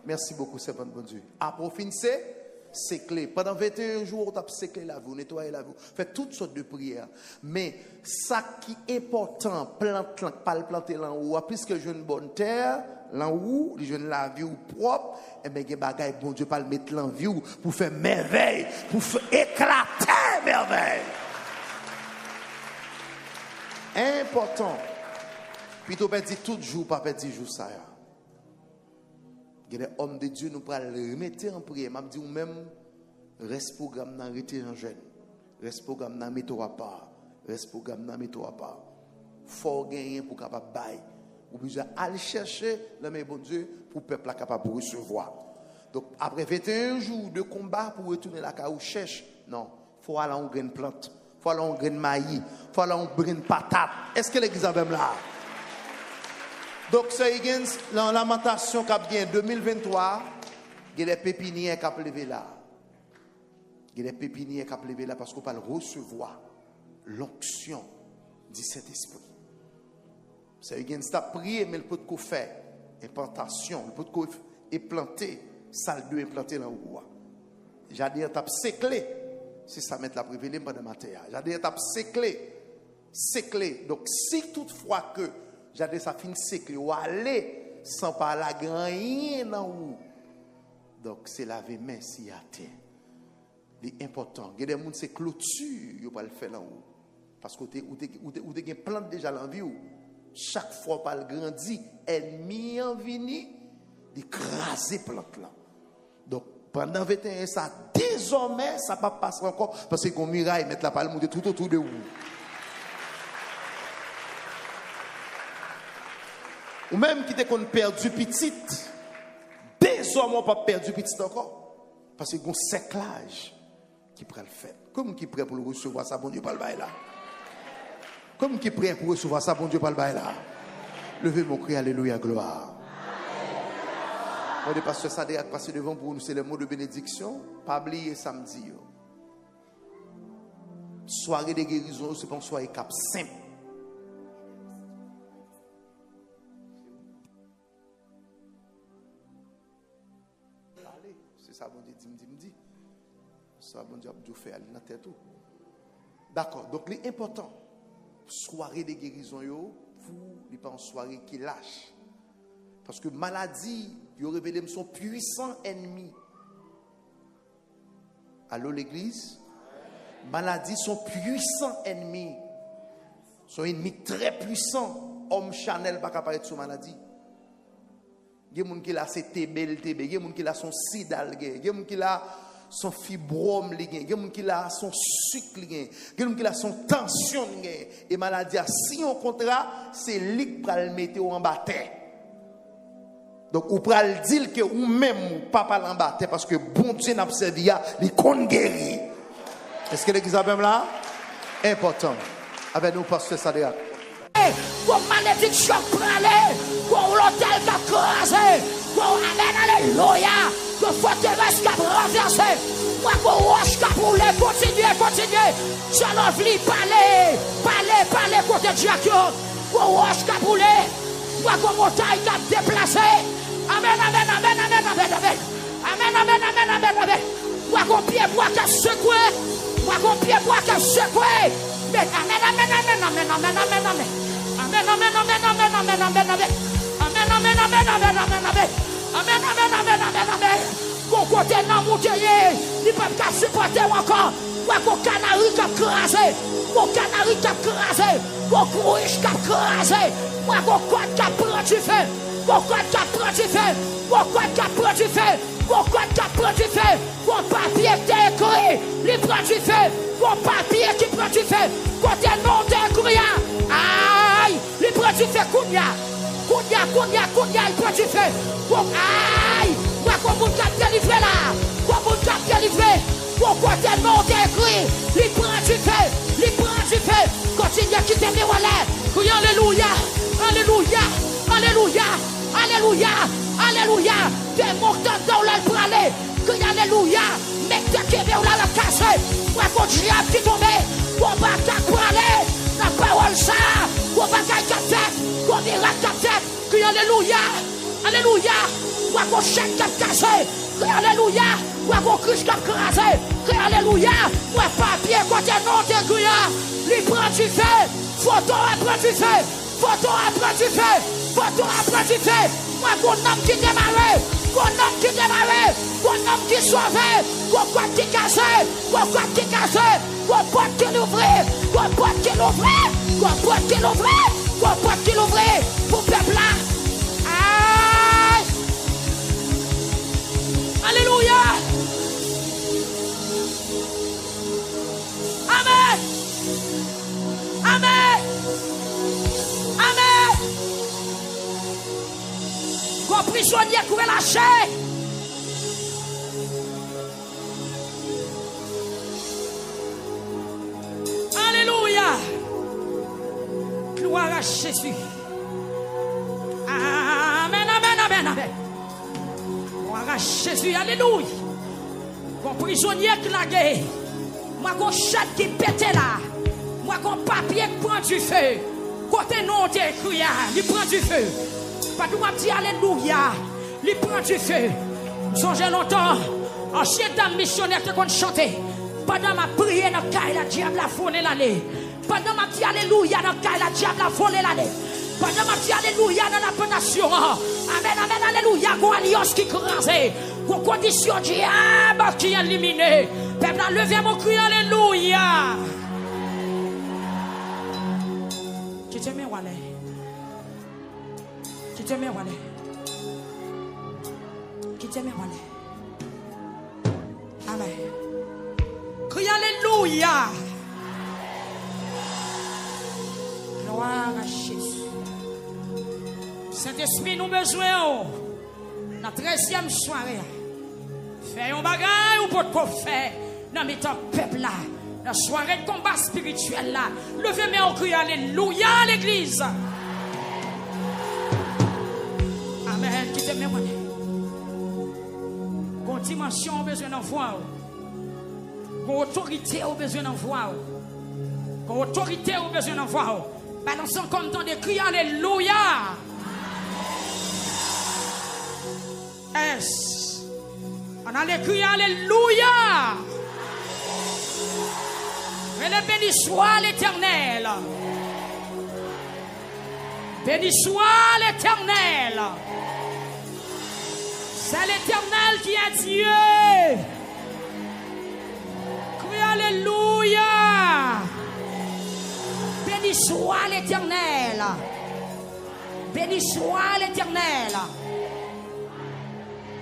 C: Merci beaucoup, servant de bon Dieu. Après finissez, c'est clé. Pendant 21 jours, on a séclé la vie, nettoyé la vie, fait toutes sortes de prières. Mais ça qui est important, plante, pas le planter là haut, puisque je une bonne terre, là où, je ne la vie propre, et bien, il y a des bagages, bon Dieu, pas le mettre là vie pour faire merveille, pour faire éclater merveille. Important. Puis tu peux dire tout jour, pas dire jour ça. Il y a des hommes de Dieu, nous pourrons les remettre en prière. Je dis même, reste programme dans arrêter en jeune. Reste programme dans mettre à part. Reste programme dans mettre à part. Faut gagner pour capable bailler. Ou besoin aller chercher le mais bon Dieu pour le peuple capable de recevoir. Donc après 21 jours de combat pour retourner la case ou cherche. Non, faut aller en graine plante. Faut aller en graine maïs. Faut aller en graine patate. Est-ce que l'église a même là? Donc, c'est dans la lamentation qui vient 2023, il y a des pépinières qui ont levé là. Il y a des pépinières qui ont levé là parce qu'on peut recevoir l'onction du Saint-Esprit. C'est une prière, mais il peut faire implantation, il peut implanter, salle de implanter dans le roi. J'ai dit, tu as séclé, si ça met la privilège pendant ma terre. J'ai dit, tu as séclé. Donc, si toutefois que j'ai ça fin séclé ou aller sans pas la rien dans où. Donc c'est laver main si à terre. L'important, il y a des gens c'est clôture, yo pas le faire là où. Parce que ou des plantes déjà dans vie ou chaque fois qu'elle grandit, ennemi en vini, d'écraser plante là. Donc, pendant 21 ça, désormais, ça ne va pas passer encore, parce qu'on miraille, mettre la palme de tout autour de vous. Ou même qui te qu'on perdu petit, désormais on pas perdu petit encore, parce qu'on séclage qui prend le fait. Comme qui prêt pour le recevoir ça, bon Dieu, pas le bail là. Comme qui prêt pour recevoir ça, bon Dieu, pas le bail là. Levez mon cri, alléluia, gloire. Moi, le pasteur Sadek passé devant pour nous, c'est le mot de bénédiction. Pas oublier samedi. Soirée de guérison, c'est pas une soirée cap simple. C'est ça, bon Dieu, dit. Ça, bon Dieu, Dieu fait aller dans la tête. D'accord, donc l'important, soirée de guérison, pour ne pas une soirée qui lâche. Parce que maladie, il révélé son puissant ennemi. Allô l'église? Maladie, son puissant ennemi. Son ennemi très puissant. Homme Chanel, pas capable de son maladie. Il y a des gens qui ont ses TB, il y a des gens qui ont son sida, il y a des gens qui ont son fibrome, il y a des gens qui ont son sucre, il y a des gens qui ont son tension. Et maladie, si on contrat, c'est lui qui va le mettre en bataille. Donc, vous pouvez dire que vous-même, papa l'en bataille, parce que bon Dieu n'a pas servi, il compte guérir. Est-ce que l'église a même là? Important. Avec nous, pasteur Sadek.
A: Qu'on malédiction pralé, qu'on l'hôtel qui a crasé, qu'on amène alléluia, que forteresse qui a renversé, moi qu'on roche qui a brûlé, continuez, Jean-Lovely, parlez, côté Dieu, qu'on roche qui a brûlé, moi qu'on montagne qui a déplacé, amen, moi qu'on pied bois qui a secoué, moi qu'on pied bois qui a secoué, mais amen. Mon côté non monté, il ne peut pas supporter encore. Mon canari qui a crasé, mon canari qui a crasé, mon crouche qui a crasé, mon code qui a pris du feu, mon code qui a pris du feu, mon code qui a pris du feu, mon code qui a pris du feu, mon papier qui est écrit, il prend du feu, mon papier qui prend du feu, côté non d'écrit. Aïe, il prend du feu, Kounia, il prend du feu. Aïe, moi, comme vous avez délivré là, comme vous avez délivré, mon côté non d'écrit, il prend du feu, continue à quitter mes relais. Oui, alléluia, des montants dans le pralé, oui, alléluia, mais t'es qui veut la casser, moi, quand diable qui tombe, mon bataille pralé, la parole ça, mon bataille qui a fait, mon miracle qui a fait, oui, alléluia, moi, quand chèque qui a cassé, oui, alléluia, moi, quand cruche qui a crasé, oui, alléluia, moi, papier, quand t'es non d'éguia, lui prend du feu, photo après du feu, moi, mon homme qui démarre, mon homme qui sauvé, mon porte qui cassé, mon porte qui l'ouvre, pour peuple là. Aïe! Alléluia! Amen! Vos prisonniers qui ont lâché. Alléluia. Gloire à Jésus. Amen. Gloire à Jésus. Alléluia. Vos prisonniers qui la guerre. Moi, qu'on chat qui pète là. Moi, qu'on papier qui prend du feu. Côté non d'écrit, il prend du feu. Pas tout m'a dit alléluia, il prend du feu. Songez longtemps, ancien dame missionnaire qui chantait. Pendant ma prière dans le caille, la diable a volé l'année. Pendant ma dit alléluia dans le caille, la diable a volé l'année. Pendant ma dit alléluia dans la pénation. Amen, alléluia, qu'on alliance qui crasé. Qu'on condition diable qui est éliminée. Peuple a levé mon cri, alléluia. Tu t'aimes, Wallet? Qui te met voilà. Qui te met voilà. Amen. Crie alléluia. Gloire à Jésus. Saint-Esprit, nous besoin. La 13e soirée. Fais un bagage ou pour te faire. Dans mes temps peuple là. La soirée de combat spirituel là. Levez-moi en cri alléluia à l'église. Amen. Qui te met moi. Qu'on dimension au besoin d'en voir. Qu'on autorité au besoin d'en voir. Qu'on autorité au besoin d'en voir. Balançons comme temps de crier alléluia. Est. On allait crier alléluia. Mais le béni soit l'Éternel. Béni soit l'Éternel. C'est l'Éternel qui est Dieu. Crie alléluia. Béni soit l'Éternel. Béni soit l'Éternel.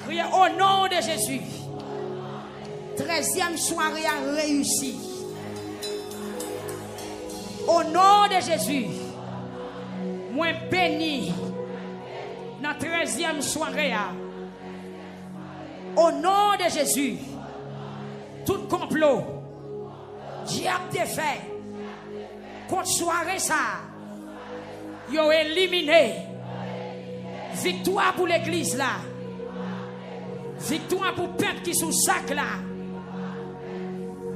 A: Criez au nom de Jésus. 13e soirée a réussi. Au nom de Jésus. Moi béni. Dans 13e soirée. Au nom de Jésus. Tout complot. Diable défait. Contre soirée ça. Yo éliminé. Victoire pour l'église là. Victoire pour le peuple qui sous sac là.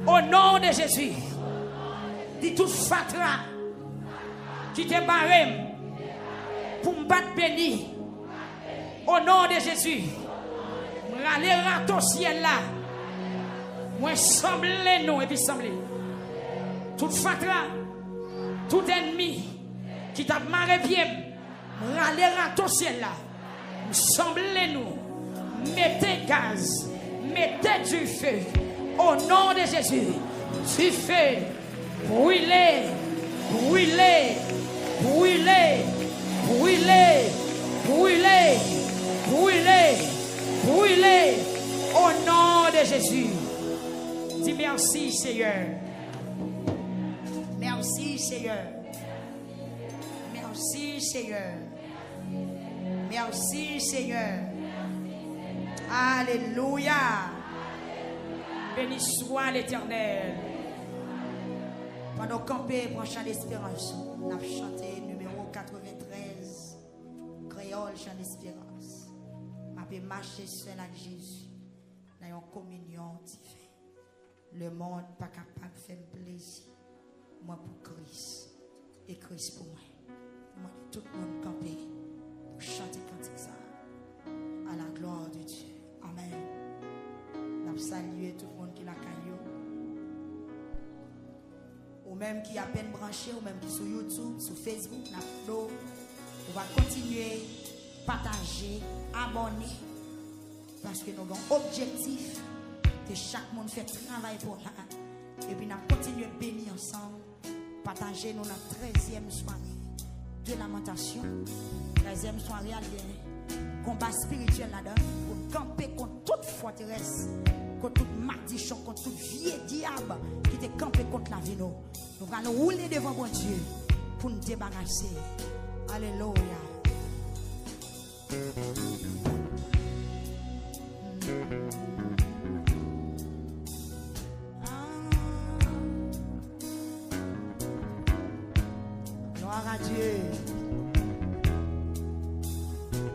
A: Au nom de Jésus. Dit tout fatra qui te barré pour me battre béni. Au nom de Jésus. Râler raton ciel là. Moi semblez nous et puis semblez. Tout fatra, tout ennemi qui t'a marré pied. Râler raton ciel là. Semblez nous. Mettez gaz, mettez du feu. Au nom de Jésus, du feu. Brûlez, brûlez, brûlez, brûlez, brûlez, brûlez, brûlez. Au nom de Jésus. Dis merci Seigneur. Merci Seigneur. Merci Seigneur. Merci Seigneur. Alléluia. Béni soit l'Éternel. Pendant camper pour un chant d'espérance, on a chanté numéro 93, créole chant d'espérance. On a marché seul avec Jésus dans une communion divine. Le monde n'est pas capable de faire plaisir. Moi pour Christ et Christ pour moi. Moi tout le monde camper pour chanter cantique ça à la gloire de Dieu. Amen. Nous saluons tout le monde qui l'a caillou. Ou même qui a peine branché, ou même qui sur YouTube, sur Facebook, on va continuer, partager, abonner. Parce que nous avons un objectif que chaque monde fait travail pour là. Et puis nous continuons à bénir ensemble. Partager nous la 13e soirée de lamentation. 13e soirée à l'année. Combat spirituel là-dedans. Pour camper contre toute forteresse. Contre toute maldition, contre tout vieux diable qui te campé contre la vie. Nous allons rouler devant mon Dieu pour nous débarrasser. Alléluia.